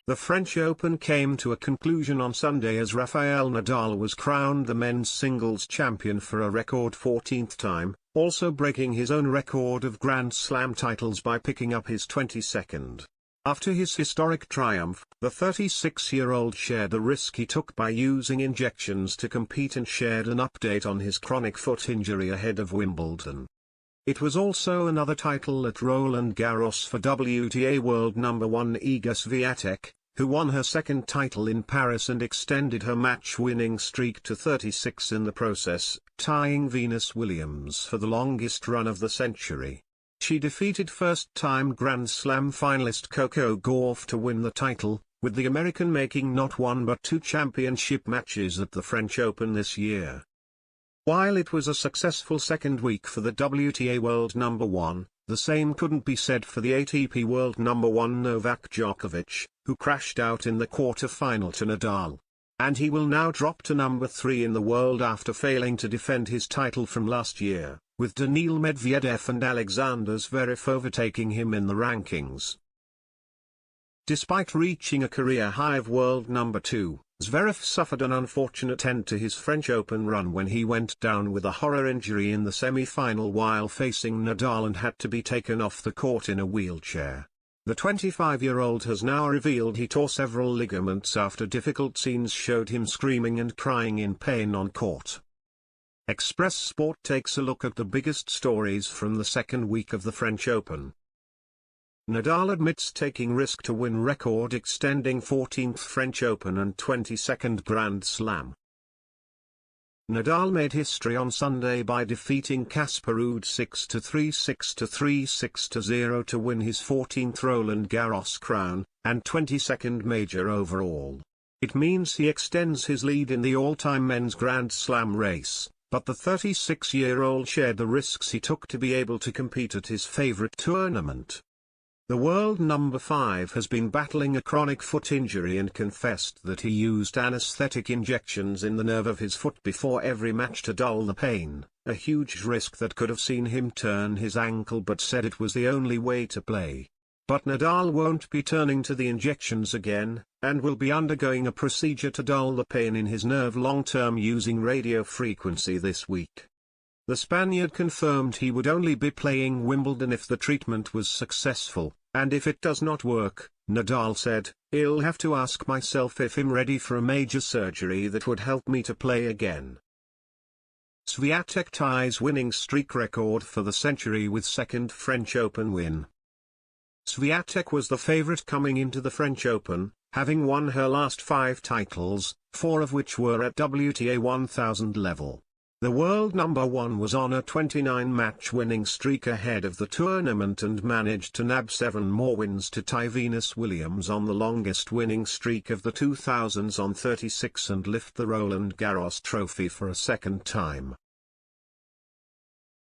The French Open came to a conclusion on Sunday as Rafael Nadal was crowned the men's singles champion for a record 14th time, also breaking his own record of Grand Slam titles by picking up his 22nd. After his historic triumph, the 36-year-old shared the risk he took by using injections to compete and shared an update on his chronic foot injury ahead of Wimbledon. It was also another title at Roland Garros for WTA world number 1 Iga Swiatek, who won her second title in Paris and extended her match-winning streak to 36 in the process, tying Venus Williams for the longest run of the century. She defeated first-time Grand Slam finalist Coco Gauff to win the title, with the American making not one but two championship matches at the French Open this year. While it was a successful second week for the WTA world number 1, the same couldn't be said for the ATP world number 1 Novak Djokovic, who crashed out in the quarter-final to Nadal. And he will now drop to number 3 in the world after failing to defend his title from last year, with Daniil Medvedev and Alexander Zverev overtaking him in the rankings. Despite reaching a career high of world number 2, Zverev suffered an unfortunate end to his French Open run when he went down with a horror injury in the semi-final while facing Nadal and had to be taken off the court in a wheelchair. The 25-year-old has now revealed he tore several ligaments after difficult scenes showed him screaming and crying in pain on court. Express Sport takes a look at the biggest stories from the second week of the French Open. Nadal admits taking risk to win record-extending 14th French Open and 22nd Grand Slam. Nadal made history on Sunday by defeating Casper Ruud 6-3, 6-3, 6-0 to win his 14th Roland Garros crown, and 22nd major overall. It means he extends his lead in the all-time men's Grand Slam race, but the 36-year-old shared the risks he took to be able to compete at his favorite tournament. The world number 5 has been battling a chronic foot injury and confessed that he used anesthetic injections in the nerve of his foot before every match to dull the pain, a huge risk that could have seen him turn his ankle, but said it was the only way to play. But Nadal won't be turning to the injections again, and will be undergoing a procedure to dull the pain in his nerve long-term using radio frequency this week. The Spaniard confirmed he would only be playing Wimbledon if the treatment was successful, and if it does not work, Nadal said, "I'll have to ask myself if I'm ready for a major surgery that would help me to play again." Swiatek ties winning streak record for the century with second French Open win. Swiatek was the favorite coming into the French Open, having won her last 5 titles, 4 of which were at WTA 1000 level. The world number 1 was on a 29-match winning streak ahead of the tournament and managed to nab 7 more wins to tie Venus Williams on the longest winning streak of the 2000s on 36 and lift the Roland Garros trophy for a second time.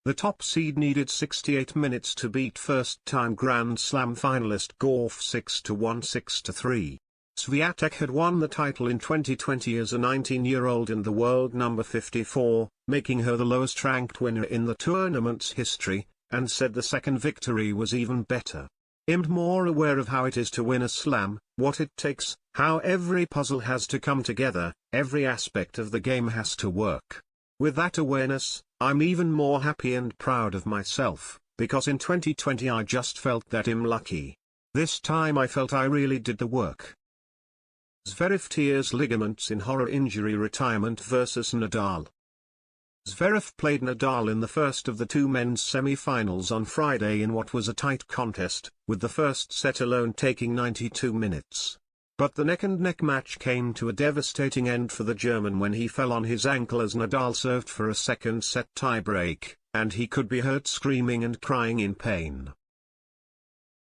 The top seed needed 68 minutes to beat first-time Grand Slam finalist Gauff 6-1, 6-3. Swiatek had won the title in 2020 as a 19-year-old and the world number 54, making her the lowest-ranked winner in the tournament's history, and said the second victory was even better. I'm more aware of how it is to win a slam, what it takes, how every puzzle has to come together, every aspect of the game has to work. With that awareness, I'm even more happy and proud of myself, because in 2020 I just felt that I'm lucky. This time I felt I really did the work. Zverev tears ligaments in horror injury retirement versus Nadal. Zverev played Nadal in the first of the 2 men's semi-finals on Friday in what was a tight contest, with the first set alone taking 92 minutes. But the neck-and-neck match came to a devastating end for the German when he fell on his ankle as Nadal served for a second set tiebreak, and he could be heard screaming and crying in pain.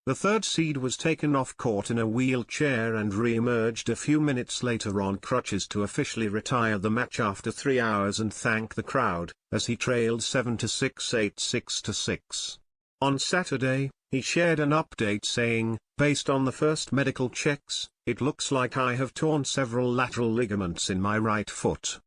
The third seed was taken off court in a wheelchair and re-emerged a few minutes later on crutches to officially retire the match after 3 hours and thank the crowd, as he trailed 7-6, 8-6, 6. On Saturday, he shared an update saying, "Based on the first medical checks, it looks like I have torn several lateral ligaments in my right foot."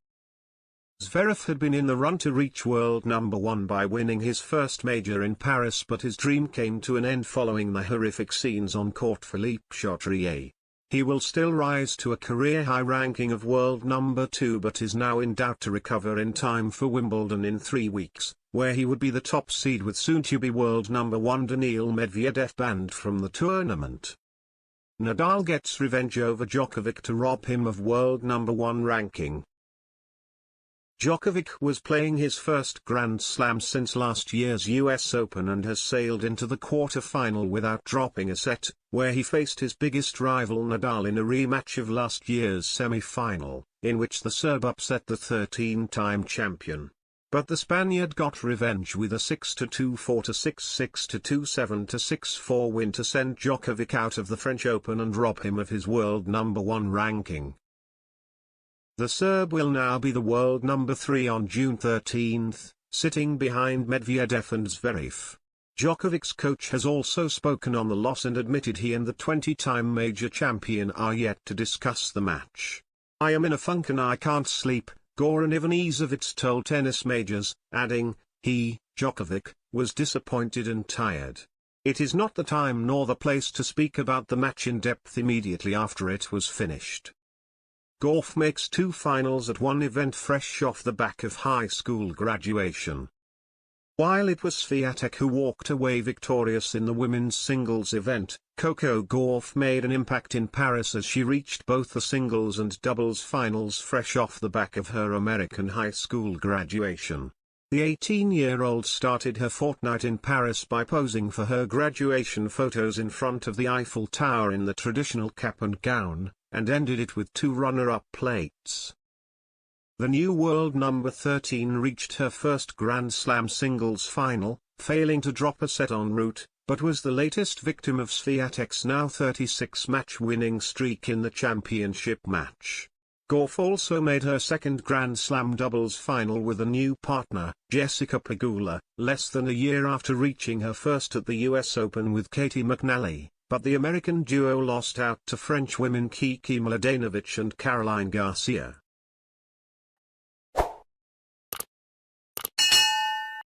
Zverev had been in the run to reach world number 1 by winning his first major in Paris, but his dream came to an end following the horrific scenes on court. Philippe Chatrier. He will still rise to a career-high ranking of world number 2 but is now in doubt to recover in time for Wimbledon in 3 weeks, where he would be the top seed with soon-to-be world number 1 Daniil Medvedev banned from the tournament. Nadal gets revenge over Djokovic to rob him of world number 1 ranking. Djokovic was playing his first Grand Slam since last year's US Open and has sailed into the quarter-final without dropping a set, where he faced his biggest rival Nadal in a rematch of last year's semi-final, in which the Serb upset the 13-time champion. But the Spaniard got revenge with a 6-2, 4-6, 6-2, 7-6, 6-4 win to send Djokovic out of the French Open and rob him of his world number 1 ranking. The Serb will now be the world number 3 on June 13, sitting behind Medvedev and Zverev. Djokovic's coach has also spoken on the loss and admitted he and the 20-time major champion are yet to discuss the match. "I am in a funk and I can't sleep," Goran Ivanisevic told tennis majors, adding, he, Djokovic, was disappointed and tired. "It is not the time nor the place to speak about the match in depth immediately after it was finished." Golf makes 2 finals at one event fresh off the back of high school graduation. While it was Swiatek who walked away victorious in the women's singles event, Coco Gauff made an impact in Paris as she reached both the singles and doubles finals fresh off the back of her American high school graduation. The 18-year-old started her fortnight in Paris by posing for her graduation photos in front of the Eiffel Tower in the traditional cap and gown, and ended it with 2 runner-up plates. The new world number 13 reached her first Grand Slam singles final, failing to drop a set en route, but was the latest victim of Swiatek's now 36-match winning streak in the championship match. Gauff also made her second Grand Slam doubles final with a new partner, Jessica Pegula, less than a year after reaching her first at the US Open with Katie McNally, but the American duo lost out to French women Kiki Mladenovic and Caroline Garcia.